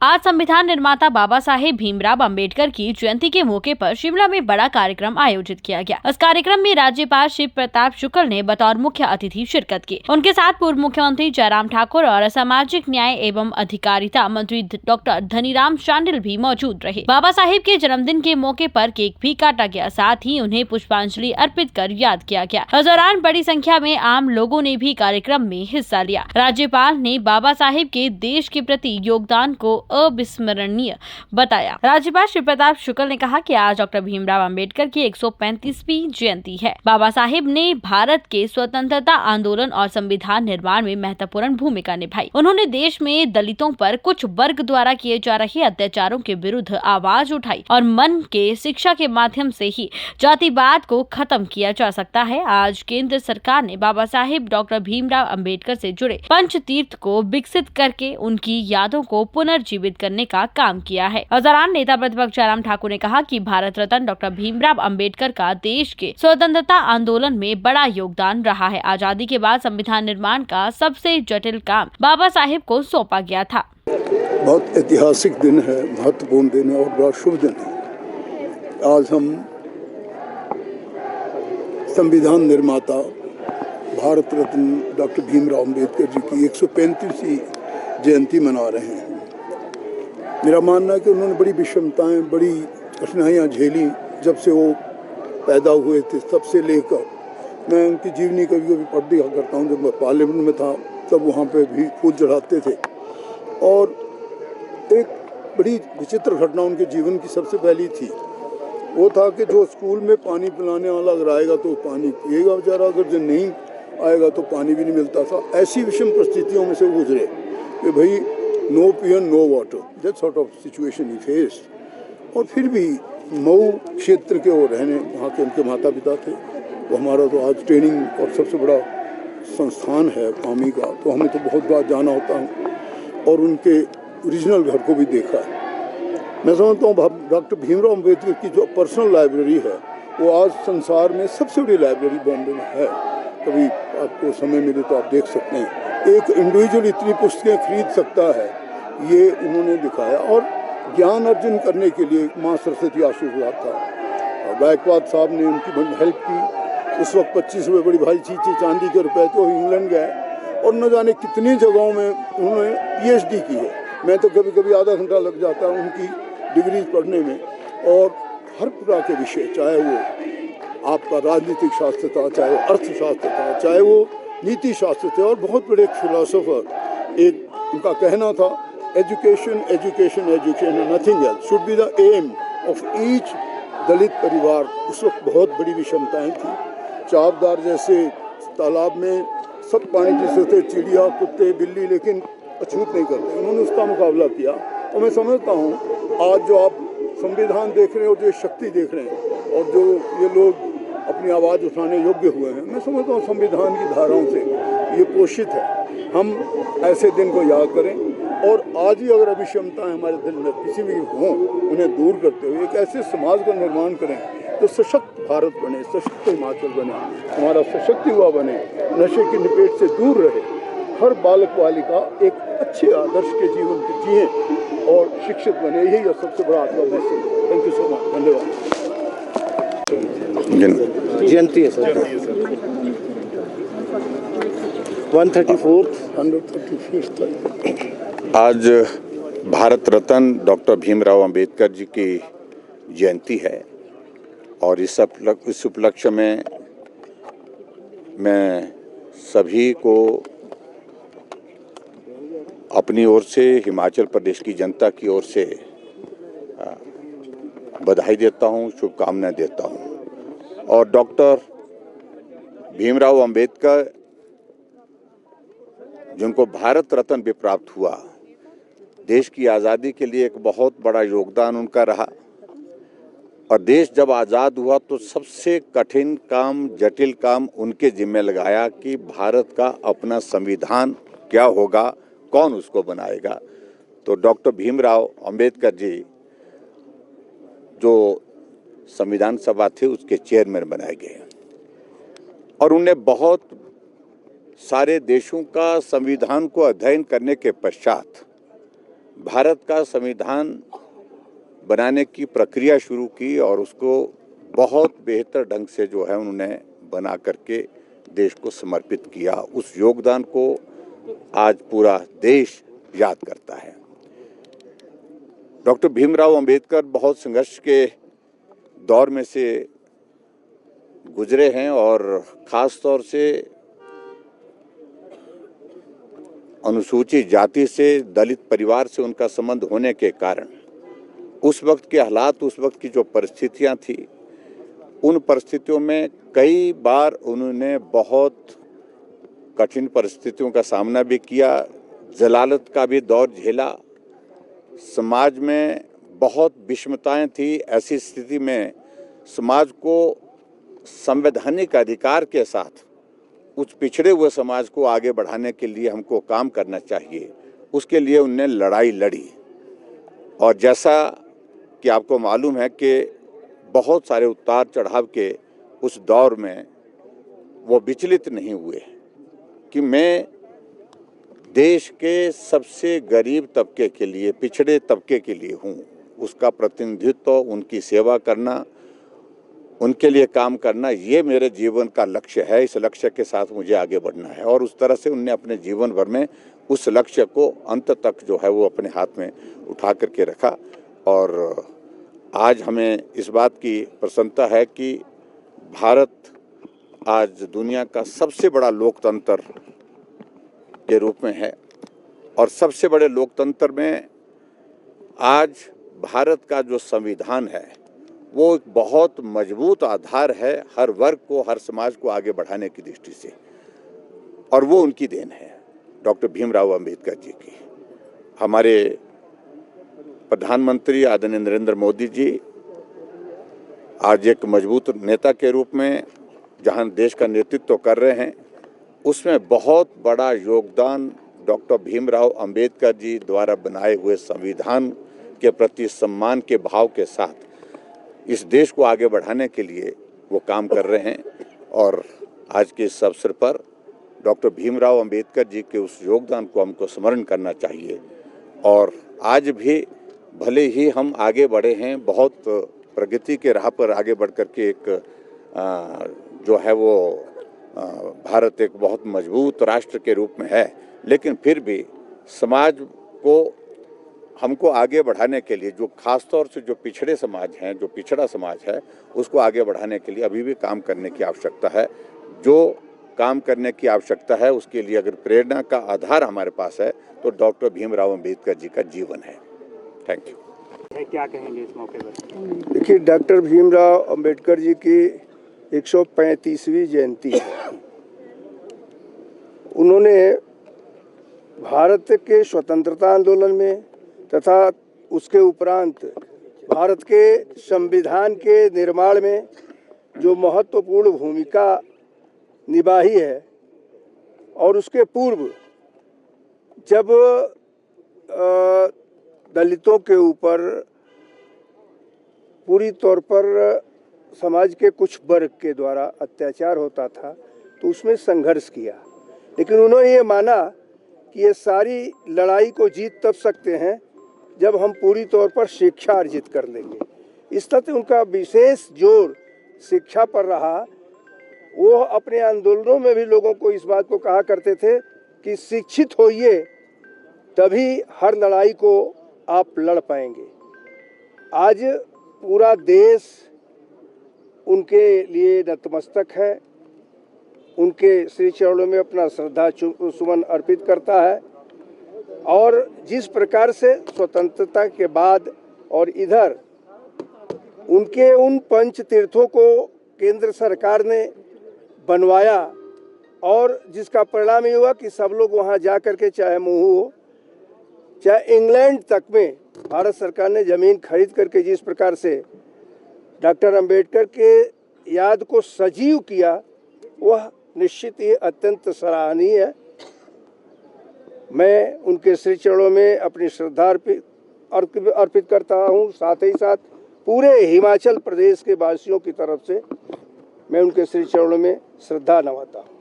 आज संविधान निर्माता बाबा साहेब भीमराव अंबेडकर की जयंती के मौके पर शिमला में बड़ा कार्यक्रम आयोजित किया गया। इस कार्यक्रम में राज्यपाल शिव प्रताप शुक्ल ने बतौर मुख्य अतिथि शिरकत की। उनके साथ पूर्व मुख्यमंत्री जयराम ठाकुर और सामाजिक न्याय एवं अधिकारिता मंत्री डॉक्टर धनीराम शांडिल भी मौजूद रहे। बाबा साहेब के जन्मदिन के मौके पर केक भी काटा गया, साथ ही उन्हें पुष्पांजलि अर्पित कर याद किया गया। इस दौरान बड़ी संख्या में आम लोगों ने भी कार्यक्रम में हिस्सा लिया। राज्यपाल ने बाबा साहेब के देश के प्रति योगदान को अविस्मरणीय बताया। राज्यपाल शिव प्रताप शुक्ल ने कहा कि आज डॉक्टर भीमराव अंबेडकर की 135वीं जयंती है। बाबा साहेब ने भारत के स्वतंत्रता आंदोलन और संविधान निर्माण में महत्वपूर्ण भूमिका निभाई। उन्होंने देश में दलितों पर कुछ वर्ग द्वारा किए जा रहे अत्याचारों के विरुद्ध आवाज उठाई और मन के शिक्षा के माध्यम से ही जातिवाद को खत्म किया जा सकता है। आज केंद्र सरकार ने बाबा साहेब डॉक्टर भीमराव अंबेडकर से जुड़े पंचतीर्थ को विकसित करके उनकी यादों को पुनर्जीवित करने का काम किया है। इस दौरान नेता प्रतिपक्ष जयराम ठाकुर ने कहा कि भारत रत्न डॉक्टर भीमराव अंबेडकर का देश के स्वतंत्रता आंदोलन में बड़ा योगदान रहा है। आजादी के बाद संविधान निर्माण का सबसे जटिल काम बाबा साहेब को सौंपा गया था। बहुत ऐतिहासिक दिन है, महत्वपूर्ण दिन है और बड़ा शुभ दिन है। आज हम संविधान निर्माता भारत रत्न डॉक्टर भीमराव अंबेडकर जी की 135वीं जयंती मना रहे हैं। मेरा मानना है कि उन्होंने बड़ी विषमताएं, बड़ी कठिनाइयां झेली। जब से वो पैदा हुए थे तब से लेकर मैं उनकी जीवनी कभी कभी पढ़ दिया करता हूँ। जब मैं पार्लियामेंट में था तब वहाँ पे भी फूल चढ़ाते थे। और एक बड़ी विचित्र घटना उनके जीवन की सबसे पहली थी, वो था कि जो स्कूल में पानी पिलाने वाला अगर आएगा तो पानी पिएगा बेचारा, अगर जो नहीं आएगा तो पानी भी नहीं मिलता था। ऐसी विषम परिस्थितियों में से गुजरे कि भाई no peon no water, that sort of situation ही फेस्ड। और फिर भी मऊ क्षेत्र के वो रहने, वहाँ के उनके माता पिता थे। वो हमारा तो आज ट्रेनिंग और सबसे बड़ा संस्थान है आर्मी का, तो हमें तो बहुत बार जाना होता है और उनके ओरिजिनल घर को भी देखा है। मैं समझता हूँ डॉक्टर भीमराव अंबेडकर की जो पर्सनल लाइब्रेरी है वो आज संसार में सबसे बड़ी लाइब्रेरी बॉम्बे में है। कभी आपको समय मिले तो आप देख सकते हैं। एक इंडिविजुअल इतनी पुस्तकें खरीद सकता है, ये उन्होंने दिखाया। और ज्ञान अर्जन करने के लिए माँ सरस्वती आशीर्वाद था और गायकवाड साहब ने उनकी बड़ी हेल्प की। उस वक्त 25 रुपये बड़ी भारी चीज़ चांदी के रुपए थे। वो इंग्लैंड गए और न जाने कितनी जगहों में उन्होंने PhD की है। मैं तो कभी कभी आधा घंटा लग जाता है उनकी डिग्री पढ़ने में। और हर प्रकार के विषय, चाहे वो आपका राजनीतिक शास्त्र था, चाहे वो अर्थशास्त्र था, चाहे वो नीति शास्त्र थे। और बहुत बड़े एक फिलोसोफर, एक उनका कहना था education education education nothing else should be the aim of each Dalit परिवार। उस वक्त बहुत बड़ी विषमताएं थी। चापदार जैसे तालाब में सब पानी पीते थे, चिड़िया, कुत्ते, बिल्ली, लेकिन अछूत नहीं करते। उन्होंने उसका मुकाबला किया। और मैं समझता हूँ आज जो आप संविधान देख रहे हैं और जो शक्ति देख रहे हैं और जो ये लोग अपनी आवाज़ उठाने योग्य हुए हैं, मैं समझता हूँ संविधान की धाराओं से ये पोषित है। हम ऐसे दिन को याद करें और आज ही अगर अभिक्षमताएं हमारे दिल में किसी भी हों, उन्हें दूर करते हुए एक ऐसे समाज का निर्माण करें जो सशक्त भारत बने, सशक्त हिमाचल बने, हमारा सशक्त युवा बने, नशे की निपेट से दूर रहे, हर बालक बालिका एक अच्छे आदर्श के जीवन को जिए और शिक्षित बने। यही सबसे बड़ा आत्मा message. Thank you so much, धन्यवाद। जयंती है सर, 135th आज भारत रत्न डॉक्टर भीमराव अंबेडकर जी की जयंती है और इस उपलक्ष्य में मैं सभी को अपनी ओर से, हिमाचल प्रदेश की जनता की ओर से बधाई देता हूँ, शुभकामनाएं देता हूँ। और डॉक्टर भीमराव अंबेडकर जिनको भारत रत्न भी प्राप्त हुआ, देश की आज़ादी के लिए एक बहुत बड़ा योगदान उनका रहा। और देश जब आज़ाद हुआ तो सबसे कठिन काम, जटिल काम उनके जिम्मे लगाया कि भारत का अपना संविधान क्या होगा, कौन उसको बनाएगा। तो डॉक्टर भीमराव अंबेडकर जी जो संविधान सभा थे उसके चेयरमैन बनाए गए और उन्हें बहुत सारे देशों का संविधान को अध्ययन करने के पश्चात भारत का संविधान बनाने की प्रक्रिया शुरू की और उसको बहुत बेहतर ढंग से जो है उन्होंने बना करके देश को समर्पित किया। उस योगदान को आज पूरा देश याद करता है। डॉक्टर भीमराव अंबेडकर बहुत संघर्ष के दौर में से गुजरे हैं और खास तौर से अनुसूचित जाति से, दलित परिवार से उनका संबंध होने के कारण उस वक्त के हालात, उस वक्त की जो परिस्थितियां थी, उन परिस्थितियों में कई बार उन्होंने बहुत कठिन परिस्थितियों का सामना भी किया, जलालत का भी दौर झेला। समाज में बहुत विषमताएं थी। ऐसी स्थिति में समाज को संवैधानिक अधिकार के साथ उस पिछड़े हुए समाज को आगे बढ़ाने के लिए हमको काम करना चाहिए। उसके लिए उन्होंने लड़ाई लड़ी और जैसा कि आपको मालूम है कि बहुत सारे उतार चढ़ाव के उस दौर में वो विचलित नहीं हुए कि मैं देश के सबसे गरीब तबके के लिए, पिछड़े तबके के लिए हूँ। उसका प्रतिनिधित्व, उनकी सेवा करना, उनके लिए काम करना, ये मेरे जीवन का लक्ष्य है। इस लक्ष्य के साथ मुझे आगे बढ़ना है और उस तरह से उन्होंने अपने जीवन भर में उस लक्ष्य को अंत तक जो है वो अपने हाथ में उठा करके रखा। और आज हमें इस बात की प्रसन्नता है कि भारत आज दुनिया का सबसे बड़ा लोकतंत्र के रूप में है और सबसे बड़े लोकतंत्र में आज भारत का जो संविधान है वो एक बहुत मजबूत आधार है हर वर्ग को, हर समाज को आगे बढ़ाने की दृष्टि से, और वो उनकी देन है, डॉक्टर भीमराव अंबेडकर जी की। हमारे प्रधानमंत्री आदरणीय नरेंद्र मोदी जी आज एक मजबूत नेता के रूप में जहां देश का नेतृत्व कर रहे हैं, उसमें बहुत बड़ा योगदान डॉक्टर भीमराव अंबेडकर जी द्वारा बनाए हुए संविधान के प्रति सम्मान के भाव के साथ इस देश को आगे बढ़ाने के लिए वो काम कर रहे हैं। और आज के इस अवसर पर डॉक्टर भीमराव अंबेडकर जी के उस योगदान को हमको स्मरण करना चाहिए। और आज भी भले ही हम आगे बढ़े हैं, बहुत प्रगति के राह पर आगे बढ़ कर के एक जो है वो भारत एक बहुत मजबूत राष्ट्र के रूप में है, लेकिन फिर भी समाज को हमको आगे बढ़ाने के लिए, जो खास तौर से जो पिछड़े समाज हैं, जो पिछड़ा समाज है, उसको आगे बढ़ाने के लिए अभी भी काम करने की आवश्यकता है। जो काम करने की आवश्यकता है उसके लिए अगर प्रेरणा का आधार हमारे पास है तो डॉक्टर भीमराव अंबेडकर जी का जीवन है। Thank you. क्या कहेंगे इस मौके पर? देखिए, डॉक्टर भीमराव अंबेडकर जी की 135वीं जयंती है। उन्होंने भारत के स्वतंत्रता आंदोलन में तथा उसके उपरांत भारत के संविधान के निर्माण में जो महत्वपूर्ण भूमिका निभाई है, और उसके पूर्व जब दलितों के ऊपर पूरी तौर पर समाज के कुछ वर्ग के द्वारा अत्याचार होता था तो उसमें संघर्ष किया। लेकिन उन्होंने ये माना कि ये सारी लड़ाई को जीत तब सकते हैं जब हम पूरी तौर पर शिक्षा अर्जित कर लेंगे। इस तरह उनका विशेष जोर शिक्षा पर रहा। वो अपने आंदोलनों में भी लोगों को इस बात को कहा करते थे कि शिक्षित होइए तभी हर लड़ाई को आप लड़ पाएंगे। आज पूरा देश उनके लिए नतमस्तक है, उनके श्री चरणों में अपना श्रद्धा सुमन अर्पित करता है। और जिस प्रकार से स्वतंत्रता के बाद और इधर उनके उन पंच तीर्थों को केंद्र सरकार ने बनवाया और जिसका परिणाम ये हुआ कि सब लोग वहाँ जा कर के, चाहे महू हो चाहे इंग्लैंड तक में, भारत सरकार ने ज़मीन खरीद करके जिस प्रकार से डॉक्टर अंबेडकर के याद को सजीव किया, वह निश्चित ही अत्यंत सराहनीय है। मैं उनके श्री चरणों में अपनी श्रद्धा अर्पित करता हूँ। साथ ही साथ पूरे हिमाचल प्रदेश के वासियों की तरफ से मैं उनके श्री चरणों में श्रद्धा नवाता हूँ।